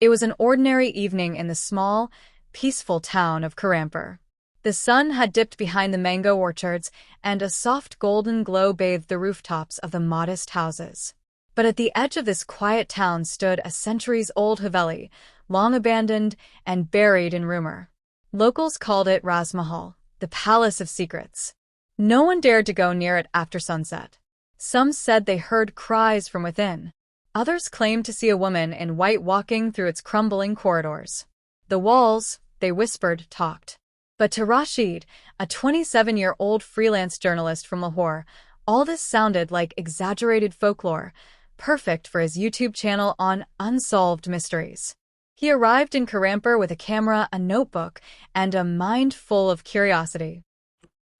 It was an ordinary evening in the small, peaceful town of Kiranpur. The sun had dipped behind the mango orchards, and a soft golden glow bathed the rooftops of the modest houses. But at the edge of this quiet town stood a centuries-old Haveli, long abandoned and buried in rumor. Locals called it Raaz Mahal, the Palace of Secrets. No one dared to go near it after sunset. Some said they heard cries from within. Others claimed to see a woman in white walking through its crumbling corridors. The walls, they whispered, talked. But to Rashid, a 27-year-old freelance journalist from Lahore, all this sounded like exaggerated folklore, perfect for his YouTube channel on unsolved mysteries. He arrived in Kiranpur with a camera, a notebook, and a mind full of curiosity.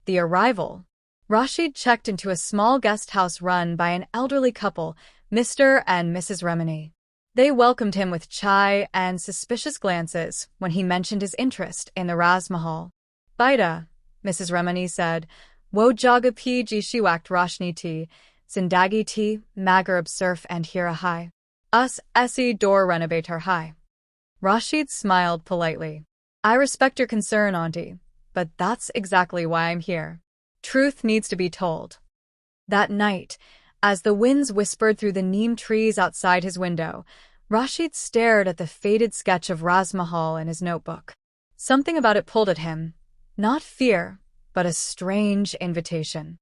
The arrival. Rashid checked into a small guest house run by an elderly couple, Mr. and Mrs. Remini. They welcomed him with chai and suspicious glances when he mentioned his interest in the Raaz Mahal. Baida, Mrs. Remini said, wo jaga pi jishi wakt roshni ti, zindagi ti, magarab surf and hira hai. Us esi door renovator hai. Rashid smiled politely. I respect your concern, Auntie, but that's exactly why I'm here. Truth needs to be told. That night, as the winds whispered through the neem trees outside his window, Rashid stared at the faded sketch of Raaz Mahal in his notebook. Something about it pulled at him. Not fear, but a strange invitation.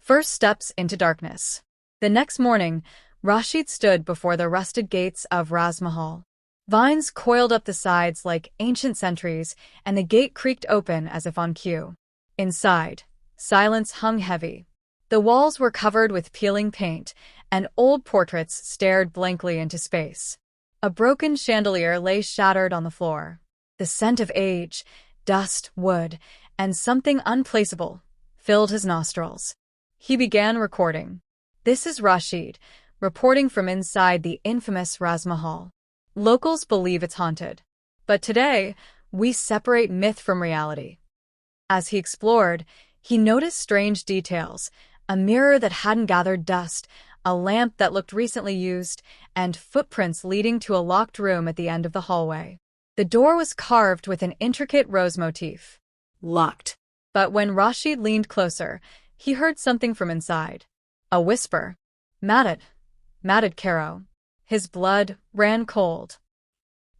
First steps into darkness. The next morning, Rashid stood before the rusted gates of Raaz Mahal. Vines coiled up the sides like ancient sentries, and the gate creaked open as if on cue. Inside, silence hung heavy. The walls were covered with peeling paint, and old portraits stared blankly into space. A broken chandelier lay shattered on the floor. The scent of age, dust, wood, and something unplaceable filled his nostrils. He began recording. This is Rashid, reporting from inside the infamous Raaz Mahal. Locals believe it's haunted. But today, we separate myth from reality. As he explored, he noticed strange details: a mirror that hadn't gathered dust, a lamp that looked recently used, and footprints leading to a locked room at the end of the hallway. The door was carved with an intricate rose motif. Locked. But when Rashid leaned closer, he heard something from inside. A whisper. Matted Caro. His blood ran cold.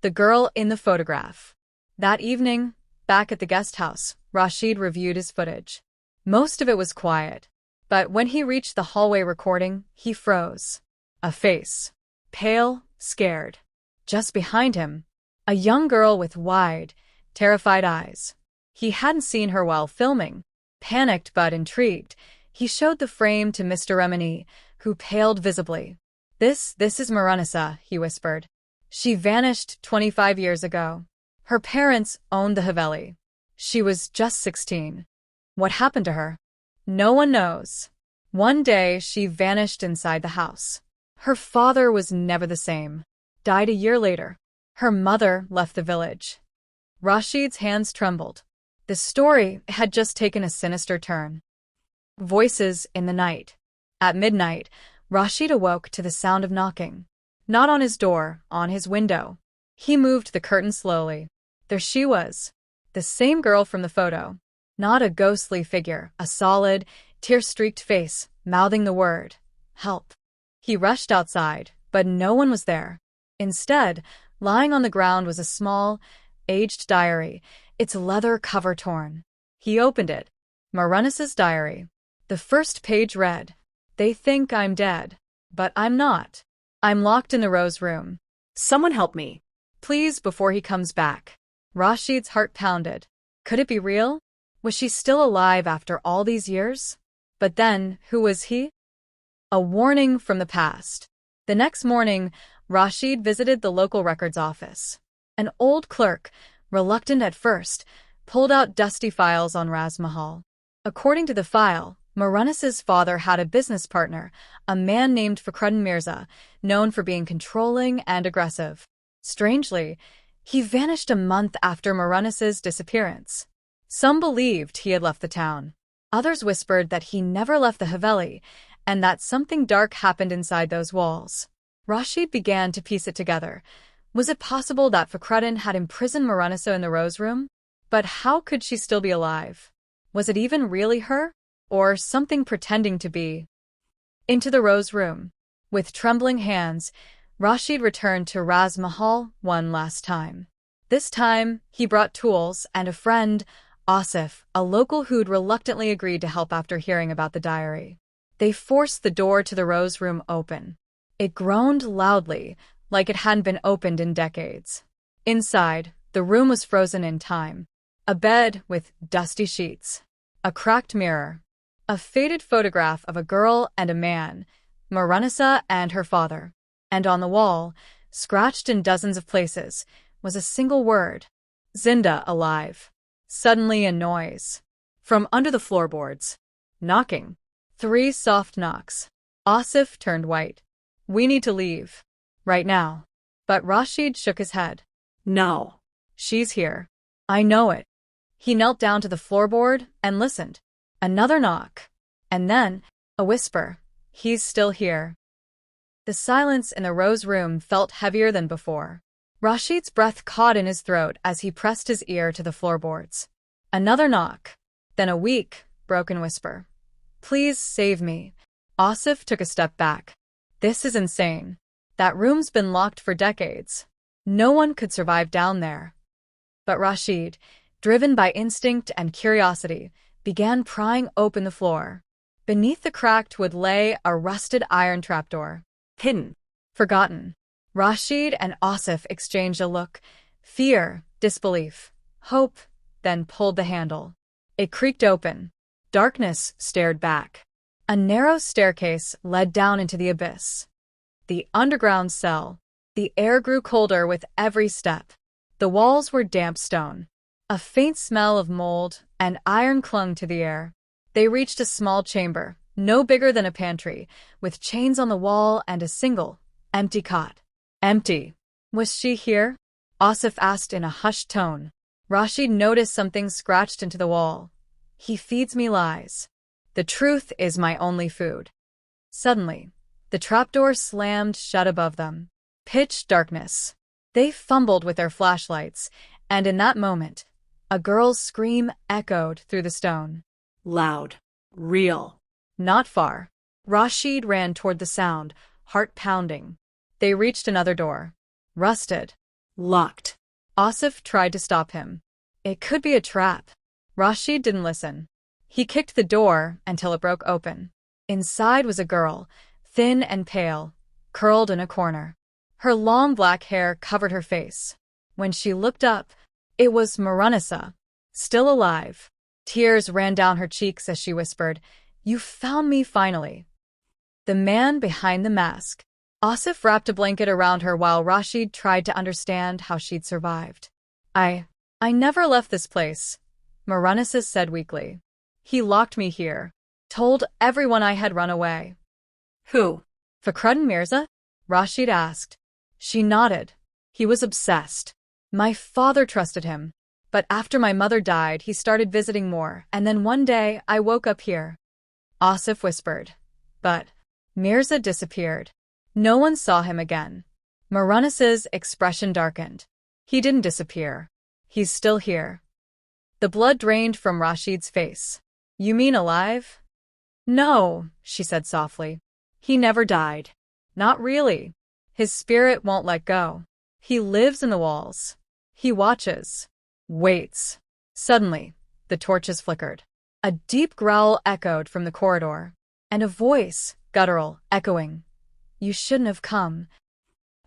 The girl in the photograph. That evening, back at the guest house, Rashid reviewed his footage. Most of it was quiet. But when he reached the hallway recording, he froze. A face. Pale, scared. Just behind him, a young girl with wide, terrified eyes. He hadn't seen her while filming. Panicked but intrigued, he showed the frame to Mr. Remini, who paled visibly. This is Mehrunnisa, he whispered. She vanished 25 years ago. Her parents owned the Haveli. She was just 16. What happened to her? No one knows. One day, she vanished inside the house. Her father was never the same. Died a year later. Her mother left the village. Rashid's hands trembled. The story had just taken a sinister turn. Voices in the night. At midnight, Rashid awoke to the sound of knocking. Not on his door, on his window. He moved the curtain slowly. There she was. The same girl from the photo. Not a ghostly figure, a solid, tear-streaked face, mouthing the word, help. He rushed outside, but no one was there. Instead, lying on the ground was a small, aged diary, its leather cover torn. He opened it. Mehrunnisa's diary. The first page read, they think I'm dead, but I'm not. I'm locked in the rose room. Someone help me. Please, before he comes back. Rashid's heart pounded. Could it be real? Was she still alive after all these years? But then, who was he? A warning from the past. The next morning, Rashid visited the local records office. An old clerk, reluctant at first, pulled out dusty files on Raaz Mahal. According to the file, Mehrunnisa's father had a business partner, a man named Fakruddin Mirza, known for being controlling and aggressive. Strangely, he vanished a month after Mehrunnisa's disappearance. Some believed he had left the town. Others whispered that he never left the Haveli, and that something dark happened inside those walls. Rashid began to piece it together. Was it possible that Fakhruddin had imprisoned Mehrunnisa in the rose room? But how could she still be alive? Was it even really her? Or something pretending to be? Into the rose room. With trembling hands, Rashid returned to Raaz Mahal one last time. This time, he brought tools and a friend, Asif, a local who'd reluctantly agreed to help after hearing about the diary. They forced the door to the rose room open. It groaned loudly, like it hadn't been opened in decades. Inside, the room was frozen in time. A bed with dusty sheets. A cracked mirror. A faded photograph of a girl and a man, Mehrunnisa and her father. And on the wall, scratched in dozens of places, was a single word. Zinda, alive. Suddenly a noise. From under the floorboards. Knocking. 3 soft knocks. Asif turned white. We need to leave. Right now. But Rashid shook his head. No. She's here. I know it. He knelt down to the floorboard and listened. Another knock. And then, a whisper. He's still here. The silence in the rose room felt heavier than before. Rashid's breath caught in his throat as he pressed his ear to the floorboards. Another knock. Then a weak, broken whisper. Please save me. Asif took a step back. This is insane. That room's been locked for decades. No one could survive down there. But Rashid, driven by instinct and curiosity, began prying open the floor. Beneath the cracked wood lay a rusted iron trapdoor. Hidden. Forgotten. Rashid and Asif exchanged a look. Fear, disbelief, hope, then pulled the handle. It creaked open. Darkness stared back. A narrow staircase led down into the abyss. The underground cell. The air grew colder with every step. The walls were damp stone. A faint smell of mold and iron clung to the air. They reached a small chamber, no bigger than a pantry, with chains on the wall and a single, empty cot. Empty. Was she here? Asif asked in a hushed tone. Rashid noticed something scratched into the wall. He feeds me lies. The truth is my only food. Suddenly, the trapdoor slammed shut above them. Pitch darkness. They fumbled with their flashlights, and in that moment, a girl's scream echoed through the stone. Loud. Real. Not far. Rashid ran toward the sound, heart pounding. They reached another door. Rusted. Locked. Asif tried to stop him. It could be a trap. Rashid didn't listen. He kicked the door until it broke open. Inside was a girl, thin and pale, curled in a corner. Her long black hair covered her face. When she looked up, it was Mehrunnisa, still alive. Tears ran down her cheeks as she whispered, "You found me finally." The man behind the mask. Asif wrapped a blanket around her while Rashid tried to understand how she'd survived. I never left this place, Mehrunnisa said weakly. He locked me here. Told everyone I had run away. Who? Fakhruddin Mirza? Rashid asked. She nodded. He was obsessed. My father trusted him. But after my mother died, he started visiting more, and then one day I woke up here. Asif whispered. But Mirza disappeared. No one saw him again. Mehrunnisa's expression darkened. He didn't disappear. He's still here. The blood drained from Rashid's face. You mean alive? No, she said softly. He never died. Not really. His spirit won't let go. He lives in the walls. He watches. Waits. Suddenly, the torches flickered. A deep growl echoed from the corridor, and a voice, guttural, echoing. You shouldn't have come.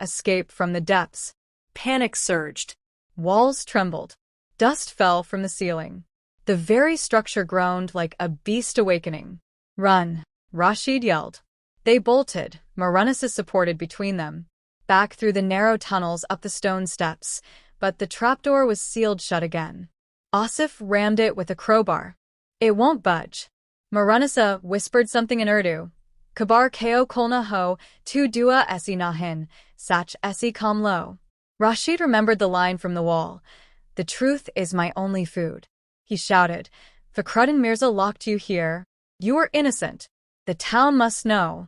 Escape from the depths. Panic surged. Walls trembled. Dust fell from the ceiling. The very structure groaned like a beast awakening. Run, Rashid yelled. They bolted, Mehrunnisa supported between them, back through the narrow tunnels up the stone steps, but the trapdoor was sealed shut again. Asif rammed it with a crowbar. It won't budge. Mehrunnisa whispered something in Urdu. Kabar ko kolna ho, tu dua esi nahin, sach esi kam lo. Rashid remembered the line from the wall. The truth is my only food. He shouted. Fakhruddin Mirza locked you here. You are innocent. The town must know.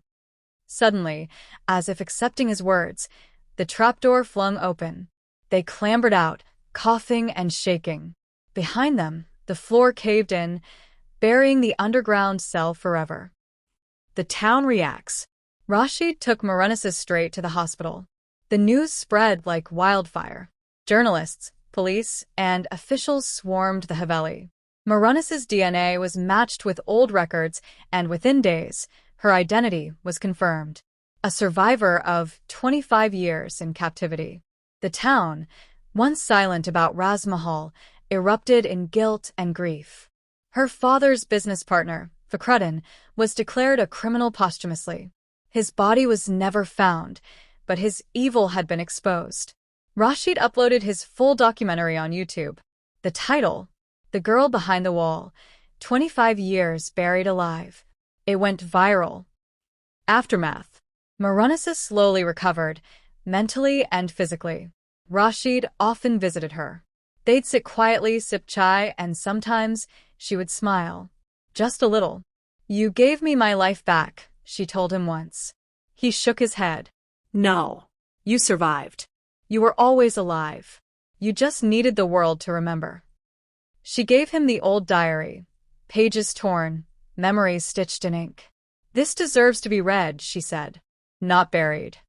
Suddenly, as if accepting his words, The trapdoor flung open. They clambered out, coughing and shaking. Behind them, the floor caved in, burying the underground cell forever. The town reacts. Rashid took Mehrunnisa straight to the hospital. The news spread like wildfire. Journalists, police, and officials swarmed the Haveli. Mehrunnisa's DNA was matched with old records, and within days, her identity was confirmed. A survivor of 25 years in captivity. The town, once silent about Raaz Mahal, erupted in guilt and grief. Her father's business partner, Folklore, was declared a criminal posthumously. His body was never found, but his evil had been exposed. Rashid uploaded his full documentary on YouTube. The title, The Girl Behind the Wall, 25 Years Buried Alive. It went viral. Aftermath. Mehrunnisa slowly recovered, mentally and physically. Rashid often visited her. They'd sit quietly, sip chai, and sometimes she would smile. Just a little. "You gave me my life back," she told him once. He shook his head. "No. You survived. You were always alive. You just needed the world to remember." She gave him the old diary. Pages torn, memories stitched in ink. "This deserves to be read," she said. Not buried.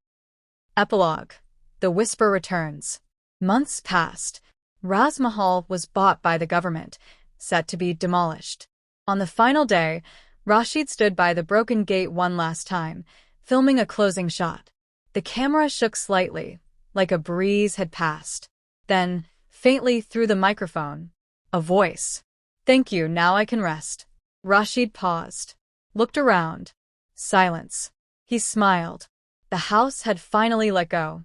Epilogue. The whisper returns. Months passed. Raaz Mahal was bought by the government, set to be demolished. On the final day, Rashid stood by the broken gate one last time, filming a closing shot. The camera shook slightly, like a breeze had passed. Then, faintly through the microphone, a voice. "Thank you, now I can rest." Rashid paused, looked around. Silence. He smiled. The house had finally let go.